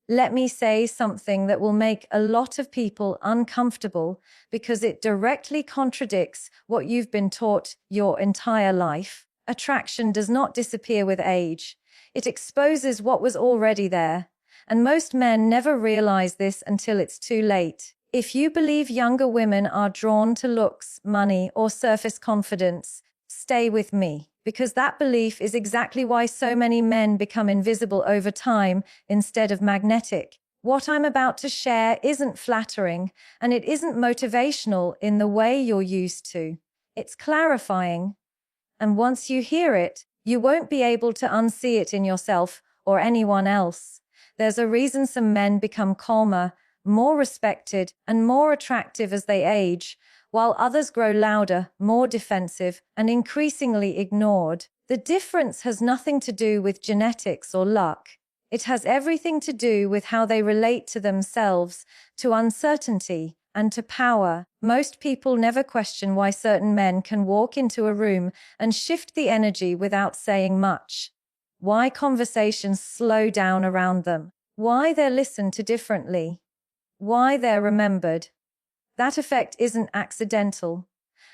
Let me say something that will make a lot of people uncomfortable because it directly contradicts what you've been taught your entire life. Attraction does not disappear with age. It exposes what was already there. And most men never realize this until it's too late. If you believe younger women are drawn to looks, money, or surface confidence, stay with me, because that belief is exactly why so many men become invisible over time instead of magnetic. What I'm about to share isn't flattering, and it isn't motivational in the way you're used to. It's clarifying. And once you hear it, you won't be able to unsee it in yourself or anyone else. There's a reason some men become calmer, more respected, and more attractive as they age, while others grow louder, more defensive, and increasingly ignored. The difference has nothing to do with genetics or luck. It has everything to do with how they relate to themselves, to uncertainty, and to power. Most people never question why certain men can walk into a room and shift the energy without saying much. Why conversations slow down around them. Why they're listened to differently. Why they're remembered. That effect isn't accidental,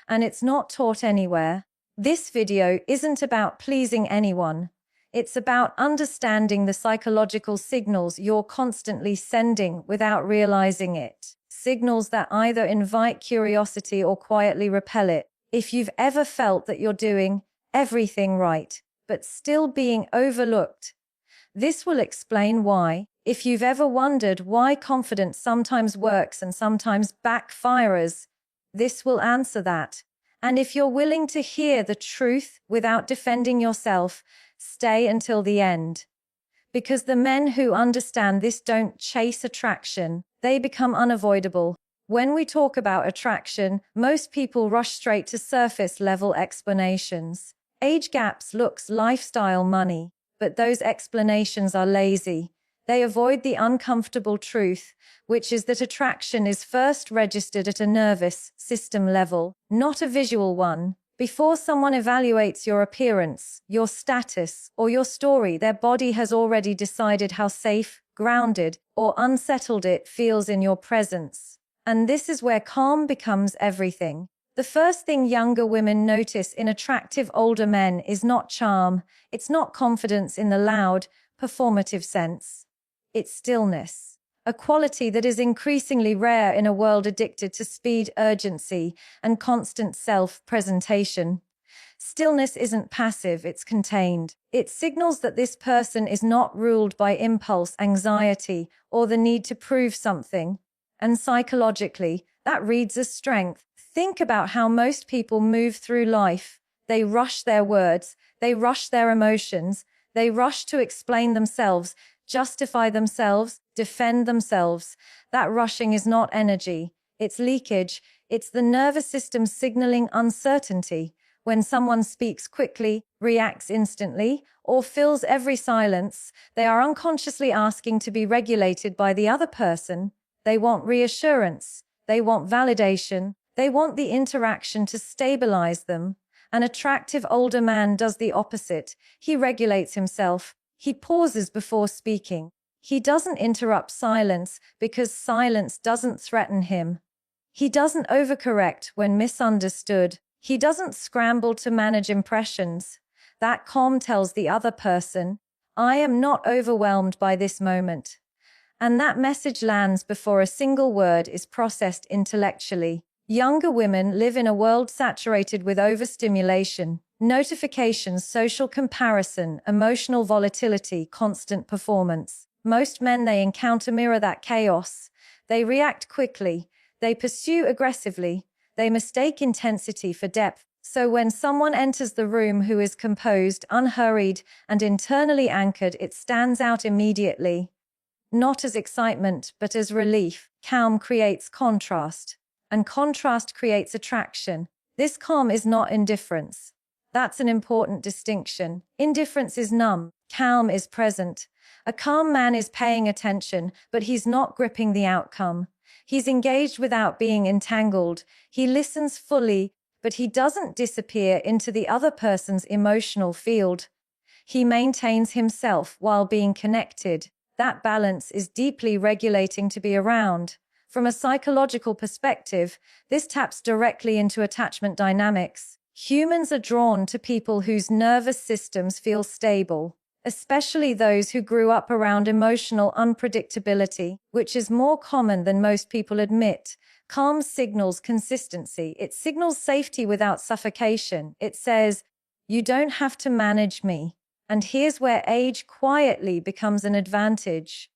and it's not taught anywhere. This video isn't about pleasing anyone. It's about understanding the psychological signals you're constantly sending without realizing it. Signals that either invite curiosity or quietly repel it. If you've ever felt that you're doing everything right, but still being overlooked, this will explain why. If you've ever wondered why confidence sometimes works and sometimes backfires, this will answer that. And if you're willing to hear the truth without defending yourself, stay until the end. Because the men who understand this don't chase attraction, they become unavoidable. When we talk about attraction, most people rush straight to surface-level explanations. Age gaps, looks, lifestyle, money. But those explanations are lazy. They avoid the uncomfortable truth, which is that attraction is first registered at a nervous system level, not a visual one. Before someone evaluates your appearance, your status, or your story, their body has already decided how safe, grounded, or unsettled it feels in your presence. And this is where calm becomes everything. The first thing younger women notice in attractive older men is not charm, it's not confidence in the loud, performative sense. It's stillness, a quality that is increasingly rare in a world addicted to speed, urgency, and constant self-presentation. Stillness isn't passive, it's contained. It signals that this person is not ruled by impulse, anxiety, or the need to prove something. And psychologically, that reads as strength. Think about how most people move through life. They rush their words, they rush their emotions, they rush to explain themselves, justify themselves, defend themselves. That rushing is not energy, it's leakage. It's the nervous system signaling uncertainty. When someone speaks quickly, reacts instantly, or fills every silence, they are unconsciously asking to be regulated by the other person. They want reassurance, they want validation, they want the interaction to stabilize them. An attractive older man does the opposite. He regulates himself. He pauses before speaking. He doesn't interrupt silence because silence doesn't threaten him. He doesn't overcorrect when misunderstood. He doesn't scramble to manage impressions. That calm tells the other person, I am not overwhelmed by this moment. And that message lands before a single word is processed intellectually. Younger women live in a world saturated with overstimulation, notifications, social comparison, emotional volatility, constant performance. Most men they encounter mirror that chaos. They react quickly. They pursue aggressively. They mistake intensity for depth. So when someone enters the room who is composed, unhurried, and internally anchored, it stands out immediately. Not as excitement, but as relief. Calm creates contrast. And contrast creates attraction. This calm is not indifference. That's an important distinction. Indifference is numb. Calm is present. A calm man is paying attention, but he's not gripping the outcome. He's engaged without being entangled. He listens fully, but he doesn't disappear into the other person's emotional field. He maintains himself while being connected. That balance is deeply regulating to be around. From a psychological perspective, this taps directly into attachment dynamics. Humans are drawn to people whose nervous systems feel stable, especially those who grew up around emotional unpredictability, which is more common than most people admit. Calm signals consistency. It signals safety without suffocation. It says, "You don't have to manage me." And here's where age quietly becomes an advantage.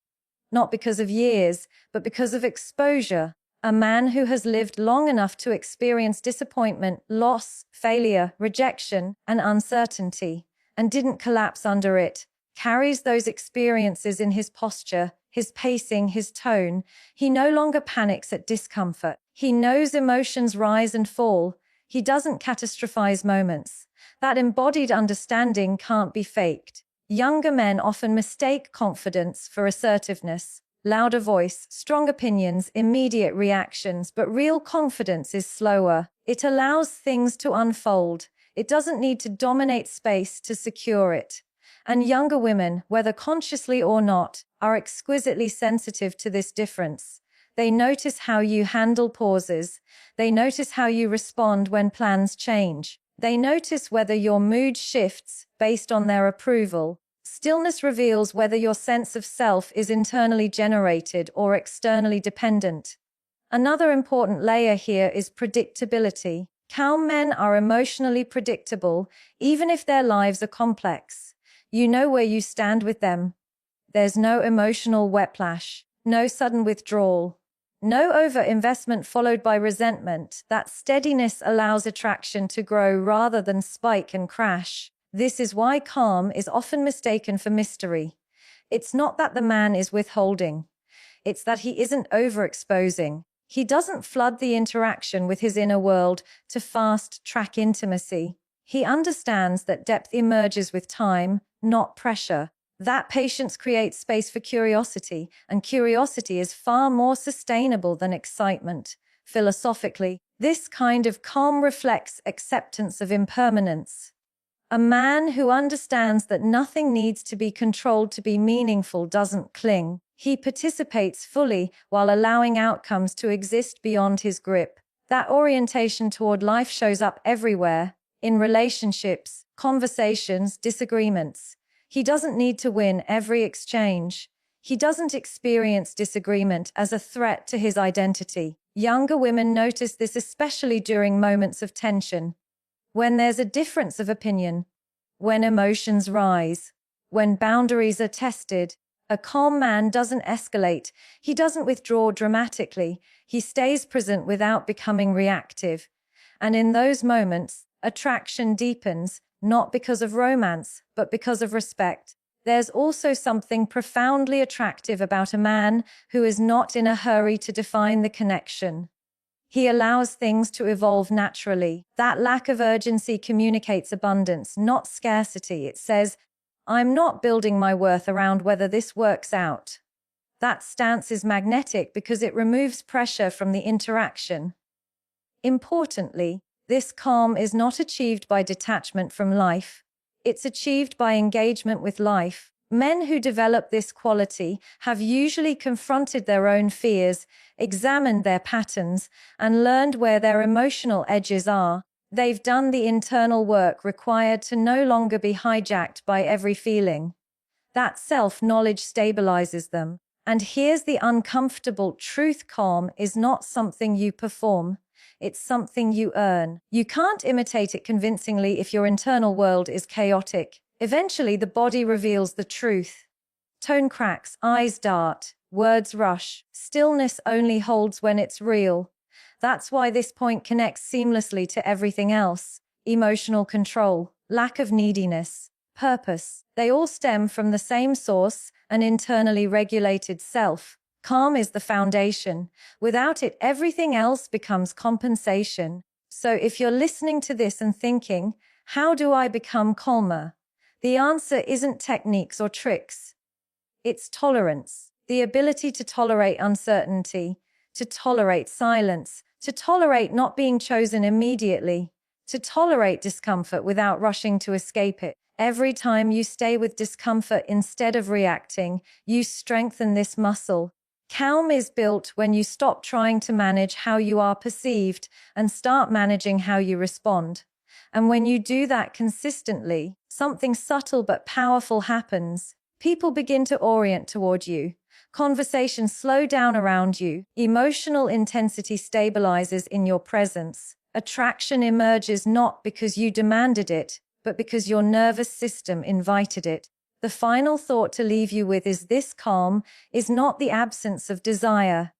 Not because of years, but because of exposure. A man who has lived long enough to experience disappointment, loss, failure, rejection, and uncertainty, and didn't collapse under it, carries those experiences in his posture, his pacing, his tone. He no longer panics at discomfort. He knows emotions rise and fall. He doesn't catastrophize moments. That embodied understanding can't be faked. Younger men often mistake confidence for assertiveness. Louder voice, strong opinions, immediate reactions, but real confidence is slower. It allows things to unfold. It doesn't need to dominate space to secure it. And younger women, whether consciously or not, are exquisitely sensitive to this difference. They notice how you handle pauses. They notice how you respond when plans change. They notice whether your mood shifts based on their approval. Stillness reveals whether your sense of self is internally generated or externally dependent. Another important layer here is predictability. Calm men are emotionally predictable, even if their lives are complex. You know where you stand with them. There's no emotional whiplash, no sudden withdrawal, no overinvestment followed by resentment. That steadiness allows attraction to grow rather than spike and crash. This is why calm is often mistaken for mystery. It's not that the man is withholding. It's that he isn't overexposing. He doesn't flood the interaction with his inner world to fast-track intimacy. He understands that depth emerges with time, not pressure. That patience creates space for curiosity, and curiosity is far more sustainable than excitement. Philosophically, this kind of calm reflects acceptance of impermanence. A man who understands that nothing needs to be controlled to be meaningful doesn't cling. He participates fully while allowing outcomes to exist beyond his grip. That orientation toward life shows up everywhere, in relationships, conversations, disagreements. He doesn't need to win every exchange. He doesn't experience disagreement as a threat to his identity. Younger women notice this especially during moments of tension. When there's a difference of opinion, when emotions rise, when boundaries are tested, a calm man doesn't escalate. He doesn't withdraw dramatically. He stays present without becoming reactive. And in those moments, attraction deepens, not because of romance, but because of respect. There's also something profoundly attractive about a man who is not in a hurry to define the connection. He allows things to evolve naturally. That lack of urgency communicates abundance, not scarcity. It says, "I'm not building my worth around whether this works out." That stance is magnetic because it removes pressure from the interaction. Importantly, this calm is not achieved by detachment from life. It's achieved by engagement with life. Men who develop this quality have usually confronted their own fears, examined their patterns, and learned where their emotional edges are. They've done the internal work required to no longer be hijacked by every feeling. That self-knowledge stabilizes them. And here's the uncomfortable truth: calm is not something you perform. It's something you earn. You can't imitate it convincingly if your internal world is chaotic. Eventually, the body reveals the truth. Tone cracks, eyes dart, words rush. Stillness only holds when it's real. That's why this point connects seamlessly to everything else. Emotional control, lack of neediness, purpose. They all stem from the same source, an internally regulated self. Calm is the foundation. Without it, everything else becomes compensation. So if you're listening to this and thinking, how do I become calmer? The answer isn't techniques or tricks. It's tolerance. The ability to tolerate uncertainty, to tolerate silence, to tolerate not being chosen immediately, to tolerate discomfort without rushing to escape it. Every time you stay with discomfort instead of reacting, you strengthen this muscle. Calm is built when you stop trying to manage how you are perceived and start managing how you respond. And when you do that consistently, something subtle but powerful happens. People begin to orient toward you. Conversations slow down around you. Emotional intensity stabilizes in your presence. Attraction emerges not because you demanded it, but because your nervous system invited it. The final thought to leave you with is this: calm is not the absence of desire.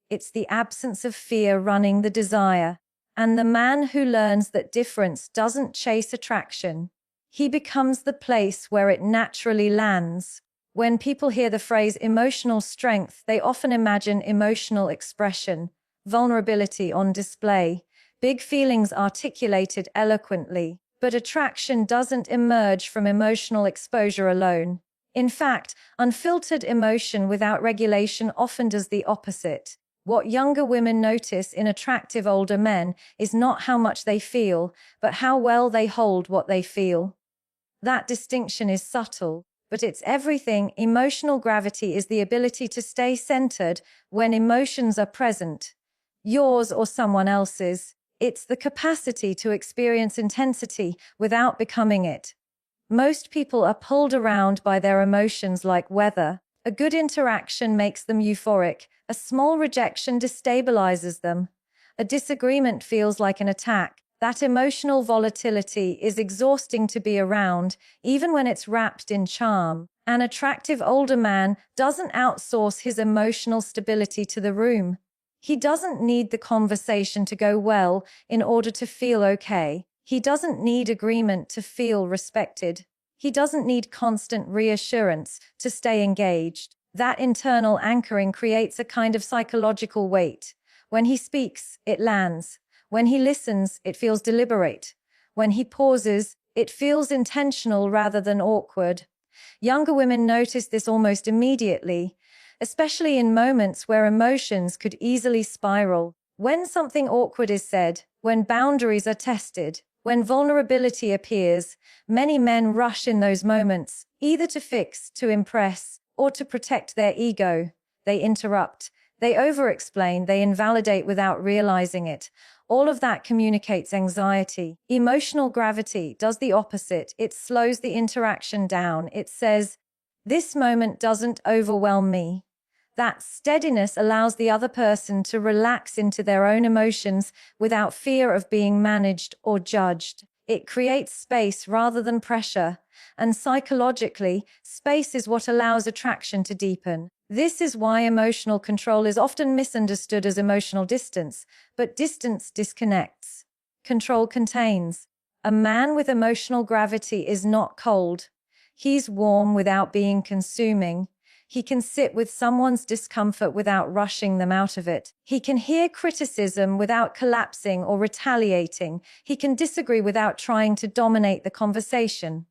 It's the absence of fear running the desire. And the man who learns that difference doesn't chase attraction, he becomes the place where it naturally lands. When people hear the phrase emotional strength, they often imagine emotional expression, vulnerability on display, big feelings articulated eloquently. But attraction doesn't emerge from emotional exposure alone. In fact, unfiltered emotion without regulation often does the opposite. What younger women notice in attractive older men is not how much they feel, but how well they hold what they feel. That distinction is subtle, but it's everything. Emotional gravity is the ability to stay centered when emotions are present, yours or someone else's. It's the capacity to experience intensity without becoming it. Most people are pulled around by their emotions like weather. A good interaction makes them euphoric. A small rejection destabilizes them. A disagreement feels like an attack. That emotional volatility is exhausting to be around, even when it's wrapped in charm. An attractive older man doesn't outsource his emotional stability to the room. He doesn't need the conversation to go well in order to feel okay. He doesn't need agreement to feel respected. He doesn't need constant reassurance to stay engaged. That internal anchoring creates a kind of psychological weight. When he speaks, it lands. When he listens, it feels deliberate. When he pauses, it feels intentional rather than awkward. Younger women notice this almost immediately, especially in moments where emotions could easily spiral. When something awkward is said, when boundaries are tested, when vulnerability appears, many men rush in those moments, either to fix, to impress, or to protect their ego. They interrupt, they over-explain, they invalidate without realizing it. All of that communicates anxiety. Emotional gravity does the opposite. It slows the interaction down. It says, "This moment doesn't overwhelm me." That steadiness allows the other person to relax into their own emotions without fear of being managed or judged. It creates space rather than pressure. And psychologically, space is what allows attraction to deepen. This is why emotional control is often misunderstood as emotional distance, but distance disconnects. Control contains. A man with emotional gravity is not cold. He's warm without being consuming. He can sit with someone's discomfort without rushing them out of it. He can hear criticism without collapsing or retaliating. He can disagree without trying to dominate the conversation.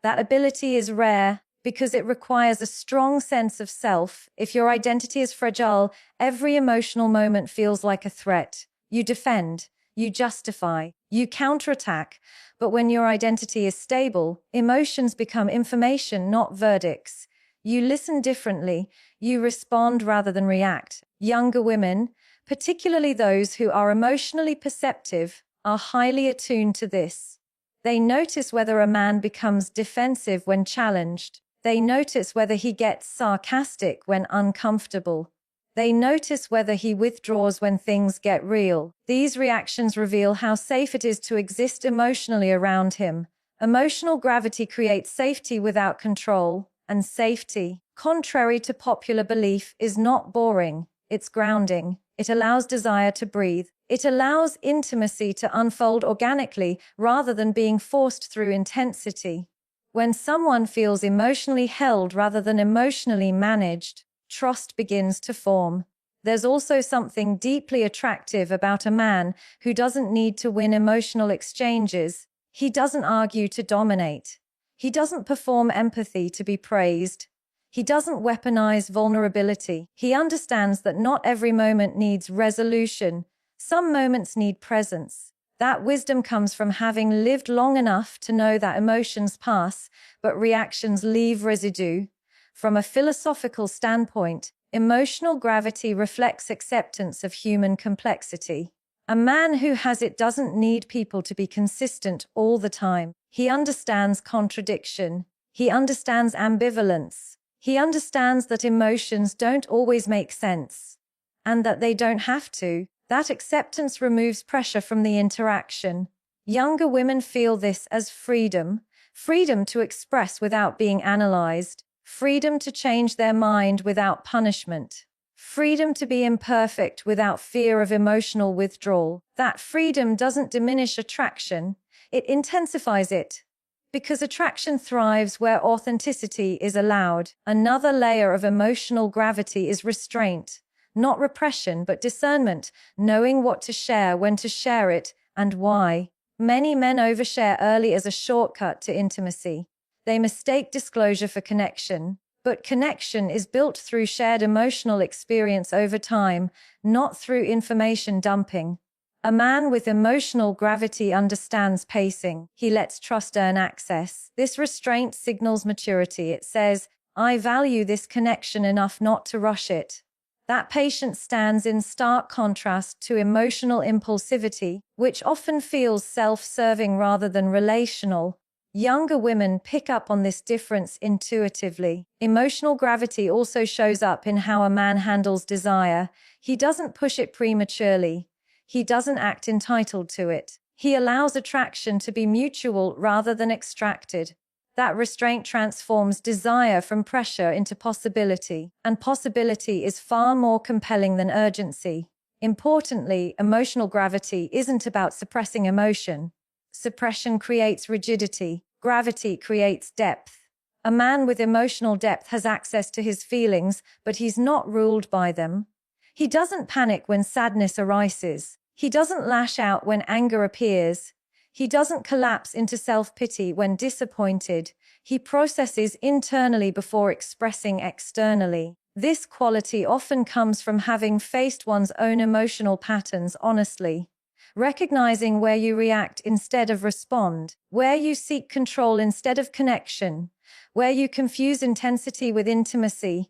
That ability is rare because it requires a strong sense of self. If your identity is fragile, every emotional moment feels like a threat. You defend, you justify, you counterattack. But when your identity is stable, emotions become information, not verdicts. You listen differently, you respond rather than react. Younger women, particularly those who are emotionally perceptive, are highly attuned to this. They notice whether a man becomes defensive when challenged. They notice whether he gets sarcastic when uncomfortable. They notice whether he withdraws when things get real. These reactions reveal how safe it is to exist emotionally around him. Emotional gravity creates safety without control. And safety, contrary to popular belief, is not boring. It's grounding. It allows desire to breathe. It allows intimacy to unfold organically rather than being forced through intensity. When someone feels emotionally held rather than emotionally managed, trust begins to form. There's also something deeply attractive about a man who doesn't need to win emotional exchanges. He doesn't argue to dominate. He doesn't perform empathy to be praised. He doesn't weaponize vulnerability. He understands that not every moment needs resolution. Some moments need presence. That wisdom comes from having lived long enough to know that emotions pass, but reactions leave residue. From a philosophical standpoint, emotional gravity reflects acceptance of human complexity. A man who has it doesn't need people to be consistent all the time. He understands contradiction. He understands ambivalence. He understands that emotions don't always make sense, and that they don't have to. That acceptance removes pressure from the interaction. Younger women feel this as freedom, freedom to express without being analyzed, freedom to change their mind without punishment, freedom to be imperfect without fear of emotional withdrawal. That freedom doesn't diminish attraction, it intensifies it. Because attraction thrives where authenticity is allowed. Another layer of emotional gravity is restraint. Not repression, but discernment, knowing what to share, when to share it, and why. Many men overshare early as a shortcut to intimacy. They mistake disclosure for connection, but connection is built through shared emotional experience over time, not through information dumping. A man with emotional gravity understands pacing. He lets trust earn access. This restraint signals maturity. It says, I value this connection enough not to rush it. That patience stands in stark contrast to emotional impulsivity, which often feels self-serving rather than relational. Younger women pick up on this difference intuitively. Emotional gravity also shows up in how a man handles desire. He doesn't push it prematurely. He doesn't act entitled to it. He allows attraction to be mutual rather than extracted. That restraint transforms desire from pressure into possibility, and possibility is far more compelling than urgency. Importantly, emotional gravity isn't about suppressing emotion. Suppression creates rigidity. Gravity creates depth. A man with emotional depth has access to his feelings, but he's not ruled by them. He doesn't panic when sadness arises. He doesn't lash out when anger appears. He doesn't collapse into self-pity when disappointed. He processes internally before expressing externally. This quality often comes from having faced one's own emotional patterns honestly. Recognizing where you react instead of respond, where you seek control instead of connection, where you confuse intensity with intimacy.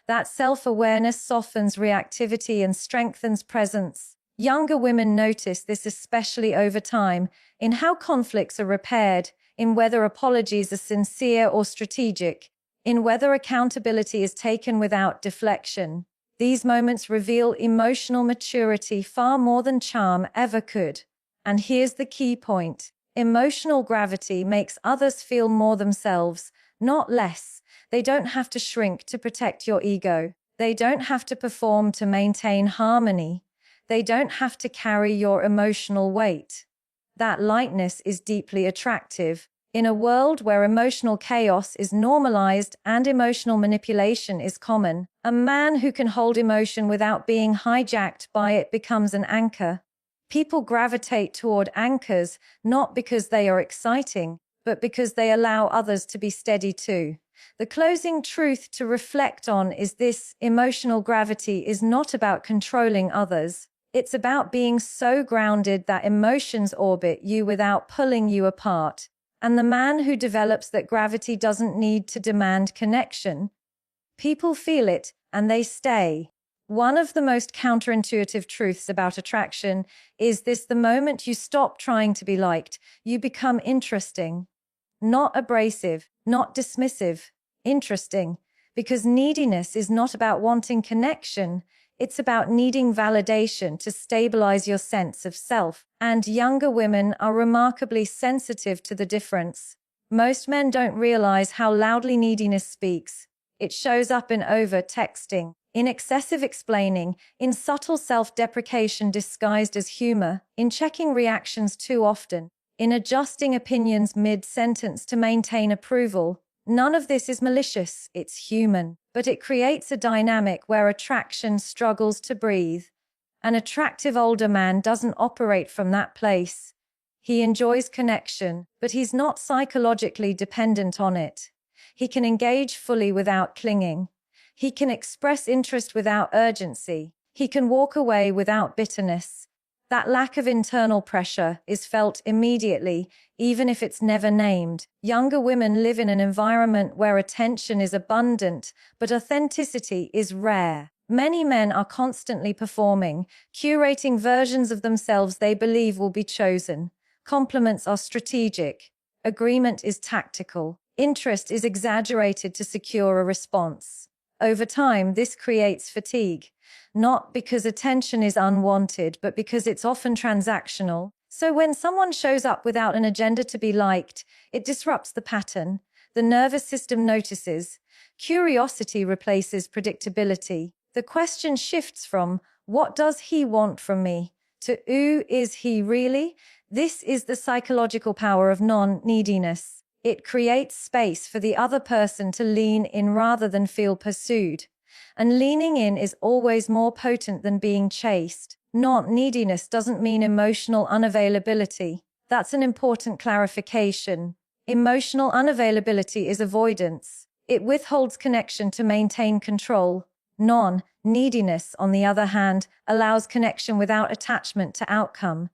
That self-awareness softens reactivity and strengthens presence. Younger women notice this especially over time, in how conflicts are repaired, in whether apologies are sincere or strategic, in whether accountability is taken without deflection. These moments reveal emotional maturity far more than charm ever could. And here's the key point. Emotional gravity makes others feel more themselves, not less. They don't have to shrink to protect your ego. They don't have to perform to maintain harmony. They don't have to carry your emotional weight. That lightness is deeply attractive. In a world where emotional chaos is normalized and emotional manipulation is common, a man who can hold emotion without being hijacked by it becomes an anchor. People gravitate toward anchors not because they are exciting, but because they allow others to be steady too. The closing truth to reflect on is this: emotional gravity is not about controlling others. It's about being so grounded that emotions orbit you without pulling you apart. And the man who develops that gravity doesn't need to demand connection. People feel it, and they stay. One of the most counterintuitive truths about attraction is this: the moment you stop trying to be liked, you become interesting. Not abrasive, not dismissive, interesting. Because neediness is not about wanting connection. It's about needing validation to stabilize your sense of self. And younger women are remarkably sensitive to the difference. Most men don't realize how loudly neediness speaks. It shows up in over-texting, in excessive explaining, in subtle self-deprecation disguised as humor, in checking reactions too often, in adjusting opinions mid-sentence to maintain approval. None of this is malicious, it's human, but it creates a dynamic where attraction struggles to breathe. An attractive older man doesn't operate from that place. He enjoys connection, but he's not psychologically dependent on it. He can engage fully without clinging. He can express interest without urgency. He can walk away without bitterness. That lack of internal pressure is felt immediately, even if it's never named. Younger women live in an environment where attention is abundant, but authenticity is rare. Many men are constantly performing, curating versions of themselves they believe will be chosen. Compliments are strategic. Agreement is tactical. Interest is exaggerated to secure a response. Over time, this creates fatigue, not because attention is unwanted, but because it's often transactional. So when someone shows up without an agenda to be liked, it disrupts the pattern. The nervous system notices. Curiosity replaces predictability. The question shifts from, what does he want from me? To, who is he really? This is the psychological power of non-neediness. It creates space for the other person to lean in rather than feel pursued. And leaning in is always more potent than being chased. Non-neediness doesn't mean emotional unavailability. That's an important clarification. Emotional unavailability is avoidance. It withholds connection to maintain control. Non-neediness, on the other hand, allows connection without attachment to outcome.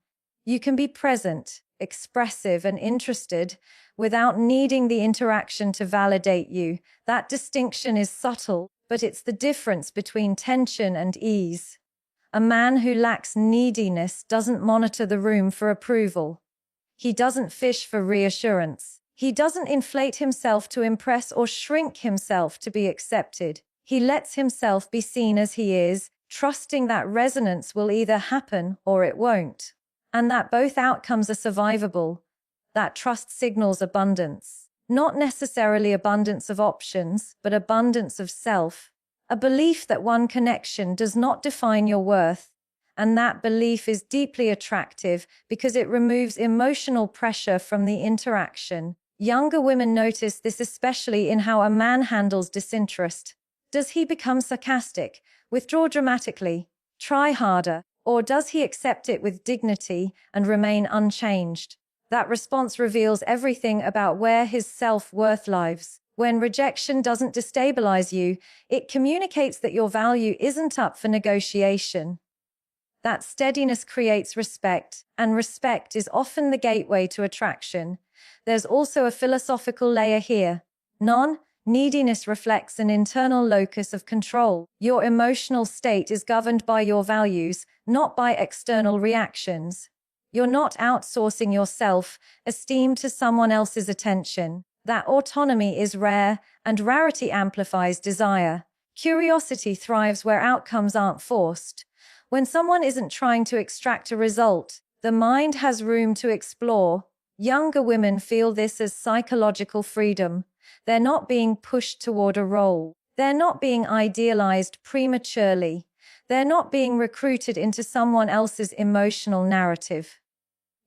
You can be present, expressive, and interested without needing the interaction to validate you. That distinction is subtle, but it's the difference between tension and ease. A man who lacks neediness doesn't monitor the room for approval. He doesn't fish for reassurance. He doesn't inflate himself to impress or shrink himself to be accepted. He lets himself be seen as he is, trusting that resonance will either happen or it won't, and that both outcomes are survivable. That trust signals abundance. Not necessarily abundance of options, but abundance of self. A belief that one connection does not define your worth. And that belief is deeply attractive because it removes emotional pressure from the interaction. Younger women notice this especially in how a man handles disinterest. Does he become sarcastic, withdraw dramatically, try harder, or does he accept it with dignity and remain unchanged? That response reveals everything about where his self-worth lies. When rejection doesn't destabilize you, it communicates that your value isn't up for negotiation. That steadiness creates respect, and respect is often the gateway to attraction. There's also a philosophical layer here. Non-neediness reflects an internal locus of control. Your emotional state is governed by your values, not by external reactions. You're not outsourcing your self-esteem to someone else's attention. That autonomy is rare, and rarity amplifies desire. Curiosity thrives where outcomes aren't forced. When someone isn't trying to extract a result, the mind has room to explore. Younger women feel this as psychological freedom. They're not being pushed toward a role. They're not being idealized prematurely. They're not being recruited into someone else's emotional narrative.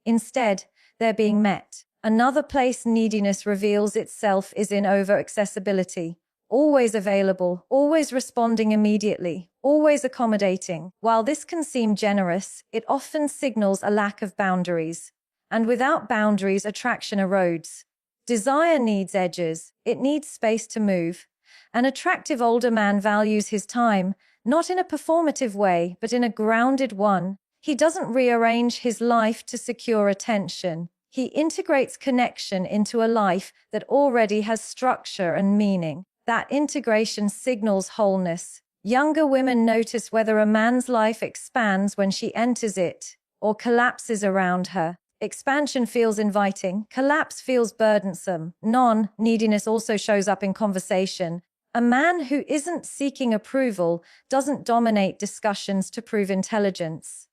Instead, they're being met. Another place neediness reveals itself is in over-accessibility. Always available, always responding immediately, always accommodating. While this can seem generous, it often signals a lack of boundaries. And without boundaries, attraction erodes. Desire needs edges. It needs space to move. An attractive older man values his time, not in a performative way, but in a grounded one. He doesn't rearrange his life to secure attention. He integrates connection into a life that already has structure and meaning. That integration signals wholeness. Younger women notice whether a man's life expands when she enters it, or collapses around her. Expansion feels inviting, collapse feels burdensome. Non-neediness also shows up in conversation. A man who isn't seeking approval doesn't dominate discussions to prove intelligence.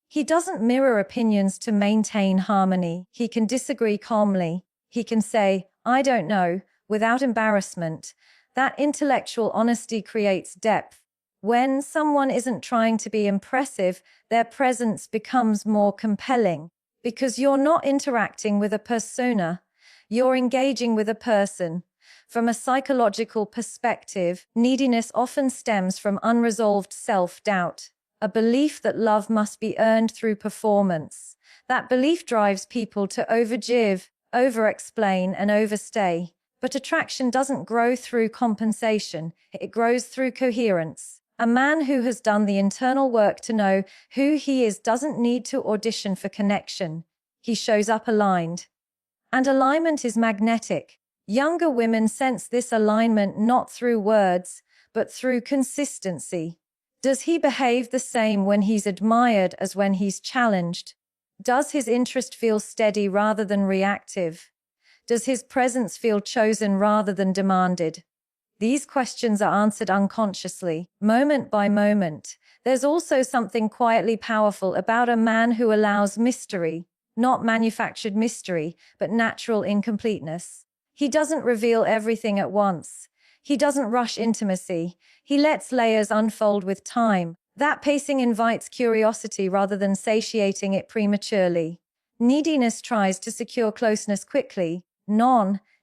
He doesn't mirror opinions to maintain harmony. He can disagree calmly. He can say, "I don't know," without embarrassment. That intellectual honesty creates depth. When someone isn't trying to be impressive, their presence becomes more compelling. Because you're not interacting with a persona, you're engaging with a person. From a psychological perspective, neediness often stems from unresolved self-doubt. A belief that love must be earned through performance. That belief drives people to overgive, over-explain, and overstay. But attraction doesn't grow through compensation. It grows through coherence. A man who has done the internal work to know who he is doesn't need to audition for connection. He shows up aligned. And alignment is magnetic. Younger women sense this alignment not through words, but through consistency. Does he behave the same when he's admired as when he's challenged? Does his interest feel steady rather than reactive? Does his presence feel chosen rather than demanded? These questions are answered unconsciously, moment by moment. There's also something quietly powerful about a man who allows mystery, not manufactured mystery, but natural incompleteness. He doesn't reveal everything at once. He doesn't rush intimacy. He lets layers unfold with time. That pacing invites curiosity rather than satiating it prematurely. Neediness tries to secure closeness quickly.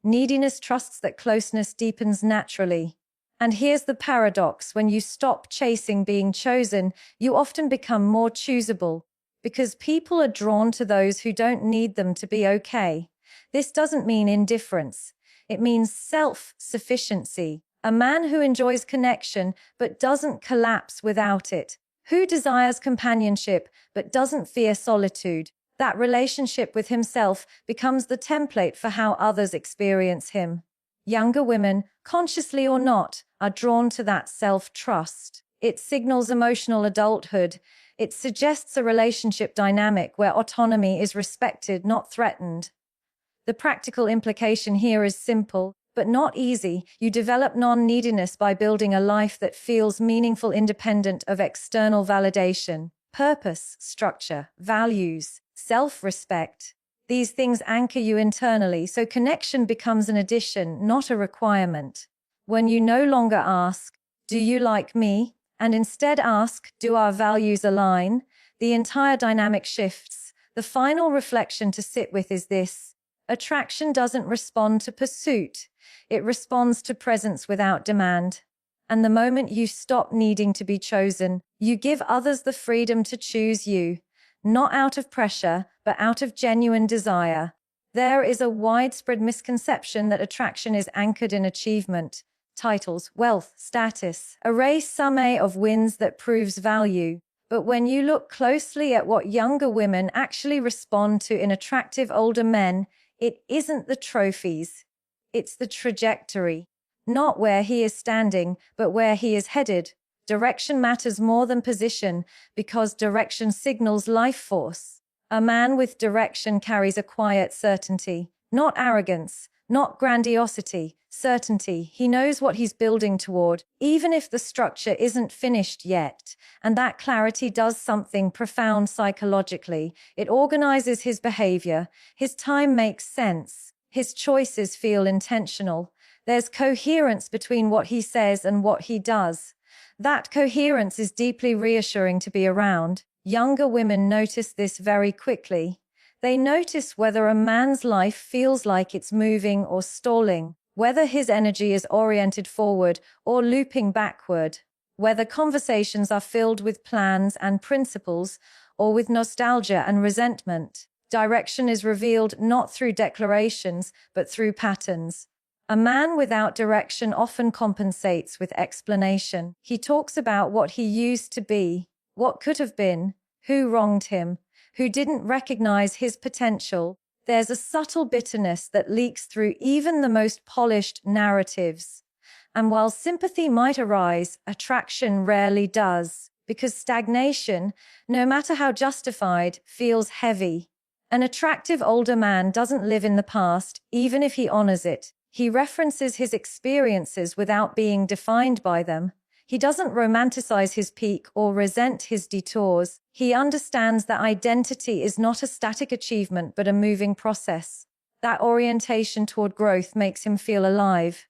Neediness trusts that closeness deepens naturally. And here's the paradox: when you stop chasing being chosen, you often become more choosable, because people are drawn to those who don't need them to be okay. This doesn't mean indifference. It means self-sufficiency. A man who enjoys connection but doesn't collapse without it. Who desires companionship but doesn't fear solitude. That relationship with himself becomes the template for how others experience him. Younger women, consciously or not, are drawn to that self-trust. It signals emotional adulthood. It suggests a relationship dynamic where autonomy is respected, not threatened. The practical implication here is simple, but not easy. You develop non-neediness by building a life that feels meaningful, independent of external validation. Purpose, structure, values, self-respect. These things anchor you internally, so connection becomes an addition, not a requirement. When you no longer ask, "Do you like me?" and instead ask, "Do our values align?" the entire dynamic shifts. The final reflection to sit with is this: attraction doesn't respond to pursuit. It responds to presence without demand. And the moment you stop needing to be chosen, you give others the freedom to choose you, not out of pressure, but out of genuine desire. There is a widespread misconception that attraction is anchored in achievement, titles, wealth, status, a resume of wins that proves value. But when you look closely at what younger women actually respond to in attractive older men, it isn't the trophies. It's the trajectory. Not where he is standing, but where he is headed. Direction matters more than position, because direction signals life force. A man with direction carries a quiet certainty, not arrogance, not grandiosity, certainty. He knows what he's building toward, even if the structure isn't finished yet. And that clarity does something profound psychologically. It organizes his behavior. His time makes sense. His choices feel intentional. There's coherence between what he says and what he does. That coherence is deeply reassuring to be around. Younger women notice this very quickly. They notice whether a man's life feels like it's moving or stalling, whether his energy is oriented forward or looping backward, whether conversations are filled with plans and principles or with nostalgia and resentment. Direction is revealed not through declarations, but through patterns. A man without direction often compensates with explanation. He talks about what he used to be, what could have been, who wronged him, who didn't recognize his potential. There's a subtle bitterness that leaks through even the most polished narratives. And while sympathy might arise, attraction rarely does, because stagnation, no matter how justified, feels heavy. An attractive older man doesn't live in the past, even if he honors it. He references his experiences without being defined by them. He doesn't romanticize his peak or resent his detours. He understands that identity is not a static achievement but a moving process. That orientation toward growth makes him feel alive.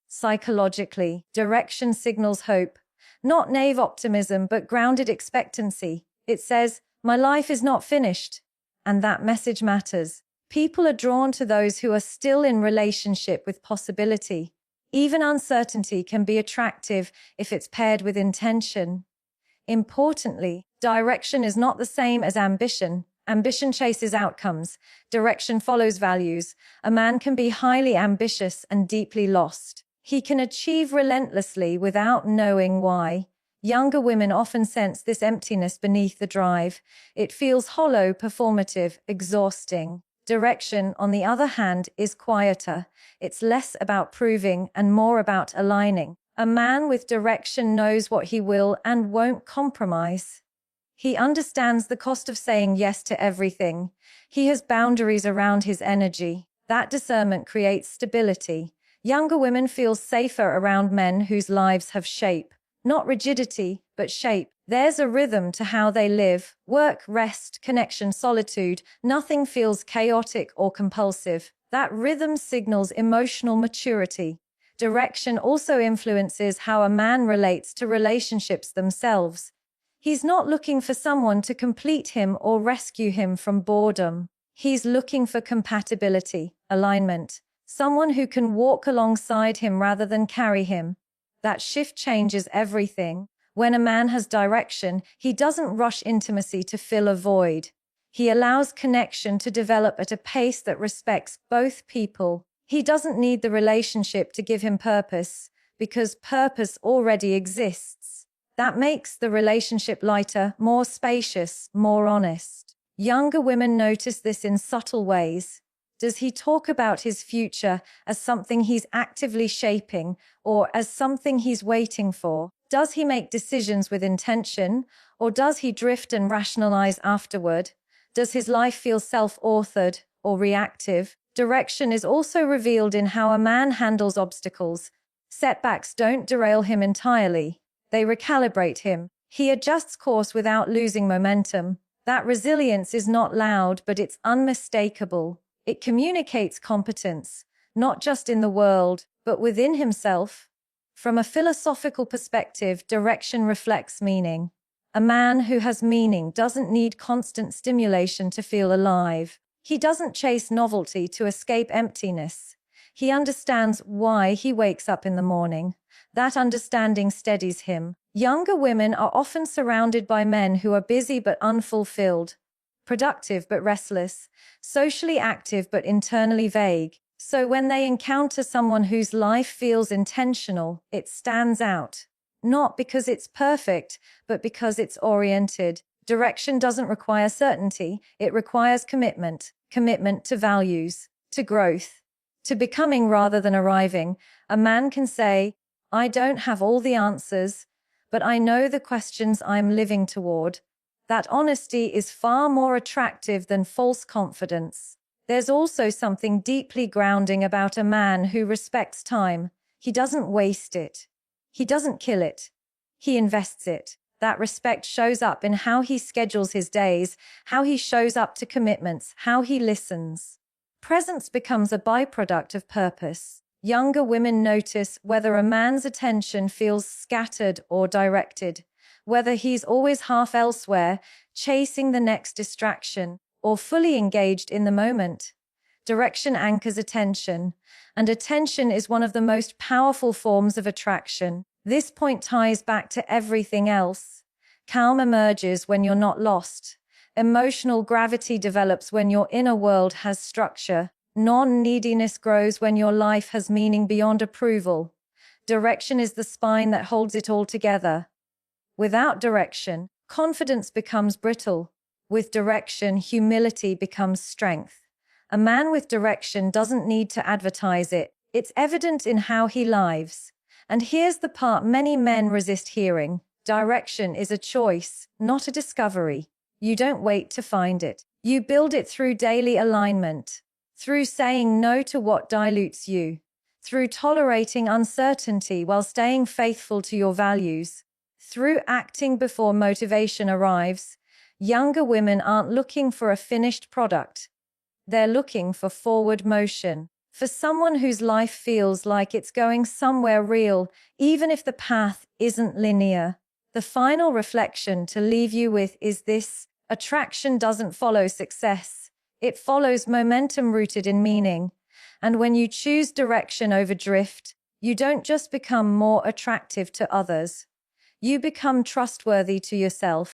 Psychologically, direction signals hope. Not naive optimism, but grounded expectancy. It says, "My life is not finished." And that message matters. People are drawn to those who are still in relationship with possibility. Even uncertainty can be attractive if it's paired with intention. Importantly, direction is not the same as ambition. Ambition chases outcomes. Direction follows values. A man can be highly ambitious and deeply lost. He can achieve relentlessly without knowing why. Younger women often sense this emptiness beneath the drive. It feels hollow, performative, exhausting. Direction, on the other hand, is quieter. It's less about proving and more about aligning. A man with direction knows what he will and won't compromise. He understands the cost of saying yes to everything. He has boundaries around his energy. That discernment creates stability. Younger women feel safer around men whose lives have shape. Not rigidity, but shape. There's a rhythm to how they live. Work, rest, connection, solitude. Nothing feels chaotic or compulsive. That rhythm signals emotional maturity. Direction also influences how a man relates to relationships themselves. He's not looking for someone to complete him or rescue him from boredom. He's looking for compatibility, alignment, someone who can walk alongside him rather than carry him. That shift changes everything. When a man has direction, he doesn't rush intimacy to fill a void. He allows connection to develop at a pace that respects both people. He doesn't need the relationship to give him purpose, because purpose already exists. That makes the relationship lighter, more spacious, more honest. Younger women notice this in subtle ways. Does he talk about his future as something he's actively shaping or as something he's waiting for? Does he make decisions with intention, or does he drift and rationalize afterward? Does his life feel self-authored or reactive? Direction is also revealed in how a man handles obstacles. Setbacks don't derail him entirely. They recalibrate him. He adjusts course without losing momentum. That resilience is not loud, but it's unmistakable. It communicates competence, not just in the world, but within himself. From a philosophical perspective, direction reflects meaning. A man who has meaning doesn't need constant stimulation to feel alive. He doesn't chase novelty to escape emptiness. He understands why he wakes up in the morning. That understanding steadies him. Younger women are often surrounded by men who are busy but unfulfilled, productive but restless, socially active but internally vague. So when they encounter someone whose life feels intentional, it stands out. Not because it's perfect, but because it's oriented. Direction doesn't require certainty, it requires commitment. Commitment to values, to growth, to becoming rather than arriving. A man can say, I don't have all the answers, but I know the questions I'm living toward. That honesty is far more attractive than false confidence. There's also something deeply grounding about a man who respects time. He doesn't waste it. He doesn't kill it. He invests it. That respect shows up in how he schedules his days, how he shows up to commitments, how he listens. Presence becomes a byproduct of purpose. Younger women notice whether a man's attention feels scattered or directed, whether he's always half elsewhere, chasing the next distraction, or fully engaged in the moment. Direction anchors attention, and attention is one of the most powerful forms of attraction. This point ties back to everything else. Calm emerges when you're not lost. Emotional gravity develops when your inner world has structure. Non-neediness grows when your life has meaning beyond approval. Direction is the spine that holds it all together. Without direction, confidence becomes brittle. With direction, humility becomes strength. A man with direction doesn't need to advertise it. It's evident in how he lives. And here's the part many men resist hearing. Direction is a choice, not a discovery. You don't wait to find it. You build it through daily alignment, through saying no to what dilutes you, through tolerating uncertainty while staying faithful to your values, through acting before motivation arrives. Younger women aren't looking for a finished product. They're looking for forward motion, for someone whose life feels like it's going somewhere real, even if the path isn't linear. The final reflection to leave you with is this: attraction doesn't follow success. It follows momentum rooted in meaning. And when you choose direction over drift, you don't just become more attractive to others. You become trustworthy to yourself.